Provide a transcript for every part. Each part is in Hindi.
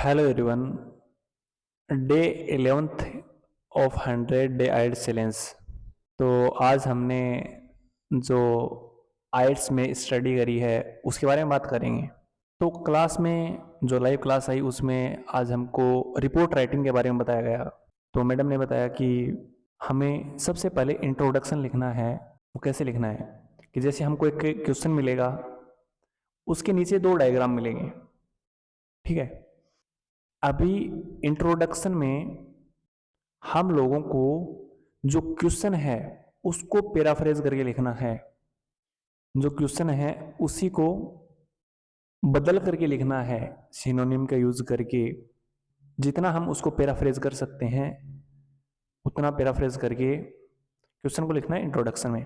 Hello everyone, day 11th of 100 day aisles challenge. तो आज हमने जो आइल्स में स्टडी करी है उसके बारे में बात करेंगे। तो क्लास में जो लाइव क्लास आई उसमें आज हमको रिपोर्ट राइटिंग के बारे में बताया गया। तो मैडम ने बताया कि हमें सबसे पहले इंट्रोडक्शन लिखना है। वो कैसे लिखना है कि जैसे हमको एक क्वेश्चन मिलेगा, उसके नीचे 2 डायग्राम मिलेंगे, ठीक है। अभी इंट्रोडक्शन में हम लोगों को जो क्वेश्चन है उसको पैराफ्रेज करके लिखना है। जो क्वेश्चन है उसी को बदल करके लिखना है, सिनोनिम का यूज करके। जितना हम उसको पैराफ्रेज कर सकते हैं उतना पैराफ्रेज करके क्वेश्चन को लिखना है इंट्रोडक्शन में।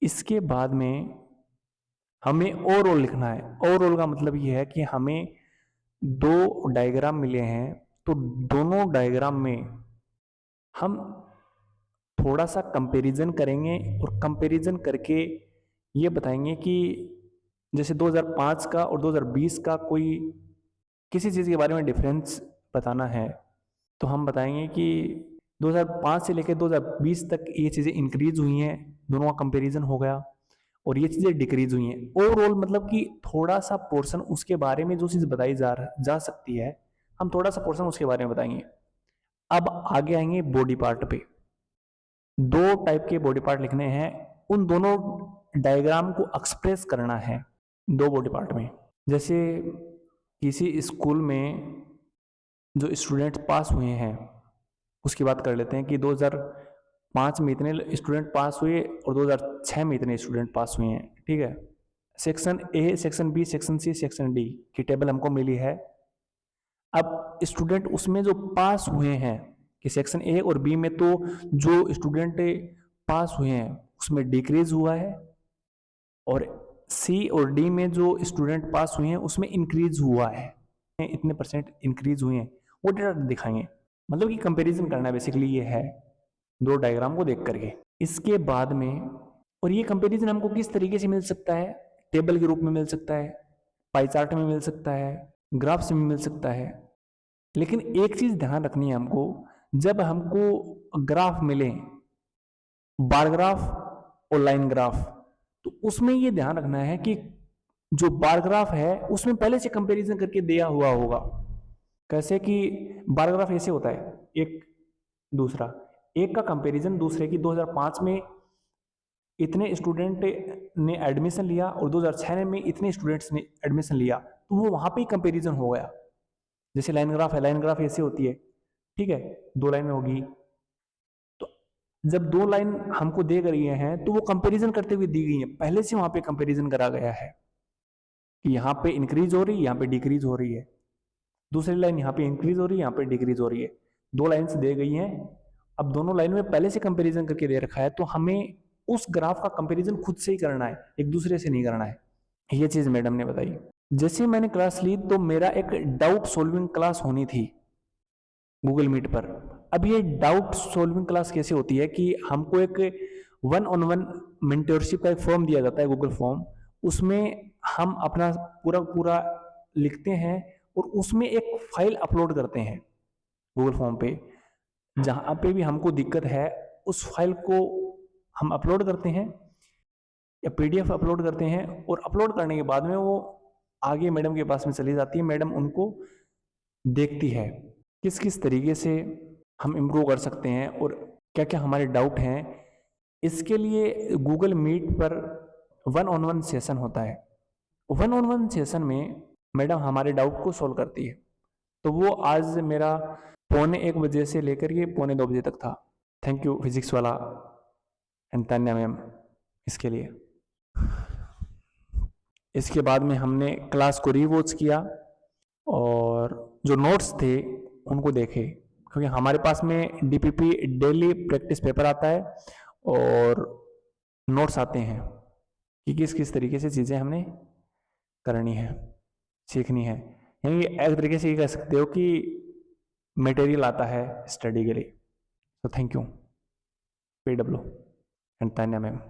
इसके बाद में हमें ओवरऑल लिखना है। ओवरऑल का मतलब ये है कि हमें 2 डायग्राम मिले हैं, तो दोनों डायग्राम में हम थोड़ा सा कंपैरिजन करेंगे और कंपैरिजन करके ये बताएंगे कि जैसे 2005 का और 2020 का कोई किसी चीज़ के बारे में डिफरेंस बताना है, तो हम बताएंगे कि 2005 से लेकर 2020 तक ये चीज़ें इंक्रीज हुई हैं, दोनों का कंपैरिजन हो गया, और ये चीज़ें डिक्रीज हुई हैं। ओवरऑल मतलब कि थोड़ा सा पोर्शन उसके बारे में जो चीज़ बताई जा सकती है, हम थोड़ा सा पोर्शन उसके बारे में बताएंगे। अब आगे आएंगे बॉडी पार्ट पे। 2 टाइप के बॉडी पार्ट लिखने हैं, उन दोनों डायग्राम को एक्सप्रेस करना है 2 बॉडी पार्ट में। जैसे किसी स्कूल में जो स्टूडेंट पास हुए हैं उसकी बात कर लेते हैं कि 2005 में इतने स्टूडेंट पास हुए और 2006 में इतने स्टूडेंट पास हुए हैं, ठीक है। Section A, section B, section C, section D की टेबल हमको मिली है। अब स्टूडेंट उसमें जो पास हुए हैं कि सेक्शन ए और बी में, तो जो स्टूडेंट पास हुए हैं उसमें डिक्रीज हुआ है, और सी और डी में जो स्टूडेंट पास हुए हैं उसमें इंक्रीज हुआ है, इतने परसेंट इंक्रीज हुए हैं, वो डेटा दिखाएंगे। मतलब कि कंपैरिजन करना बेसिकली ये है 2 डायग्राम को देख करके। इसके बाद में, और ये कंपैरिजन हमको किस तरीके से मिल सकता है, टेबल के रूप में मिल सकता है, पाई चार्ट में मिल सकता है, ग्राफ्स में मिल सकता है। लेकिन एक चीज ध्यान रखनी है हमको, जब हमको ग्राफ मिले, बार ग्राफ और लाइन ग्राफ, तो उसमें ये ध्यान रखना है कि जो बार ग्राफ है उसमें पहले से कंपैरिजन करके दिया हुआ होगा। कैसे कि बार ग्राफ ऐसे होता है, एक दूसरा, एक का कंपैरिजन दूसरे की, 2005 में इतने स्टूडेंट ने एडमिशन लिया और 2006 में इतने स्टूडेंट्स ने एडमिशन लिया, तो वो वहां पे ही कंपैरिजन हो गया। जैसे लाइन ग्राफ है, लाइन ग्राफ ऐसे होती है, ठीक है, 2 लाइनें होगी। तो जब 2 लाइन हमको दे रही हैं तो वो कंपैरिजन करते हुए दी गई है, पहले से वहां पे कंपैरिजन करा गया है कि यहाँ पे इंक्रीज हो रही है, यहाँ पे डिक्रीज हो रही है। दूसरी लाइन यहाँ पे इंक्रीज हो रही है, यहाँ पे डिक्रीज हो रही है। 2 लाइन्स दे गई हैं, अब दोनों लाइन में पहले से कंपैरिजन करके दे रखा है, तो हमें उस ग्राफ का कंपैरिजन खुद से ही करना है, एक दूसरे से नहीं करना है। ये चीज मैडम ने बताई। जैसे मैंने क्लास ली तो मेरा एक डाउट सॉल्विंग क्लास होनी थी गूगल मीट पर। अब ये डाउट सॉल्विंग क्लास कैसे होती है कि हमको एक 1-on-1 मेंटरशिप का एक फॉर्म दिया जाता है, गूगल फॉर्म। उसमें हम अपना पूरा पूरा लिखते हैं और उसमें एक फाइल अपलोड करते हैं गूगल फॉर्म पे। जहां पे भी हमको दिक्कत है उस फाइल को हम अपलोड करते हैं या पीडीएफ अपलोड करते हैं, और अपलोड करने के बाद में वो आगे मैडम के पास में चली जाती है। मैडम उनको देखती है किस किस तरीके से हम इम्प्रूव कर सकते हैं और क्या क्या हमारे डाउट हैं। इसके लिए गूगल मीट पर 1-on-1 सेशन होता है। 1-on-1 सेशन में मैडम हमारे डाउट को सोल्व करती है। तो वो आज मेरा 1:45 से लेकर के 1:45 बजे तक था। थैंक यू फिजिक्स वाला एंड तान्या मैम इसके लिए। इसके बाद में हमने क्लास को रीवॉच किया और जो नोट्स थे उनको देखे, क्योंकि हमारे पास में डीपीपी डेली प्रैक्टिस पेपर आता है और नोट्स आते हैं कि किस किस तरीके से चीज़ें हमने करनी है, सीखनी है। यानी एक तरीके से ये कह सकते हो कि मटेरियल आता है स्टडी के लिए। तो thank you PW and Tanya ma'am.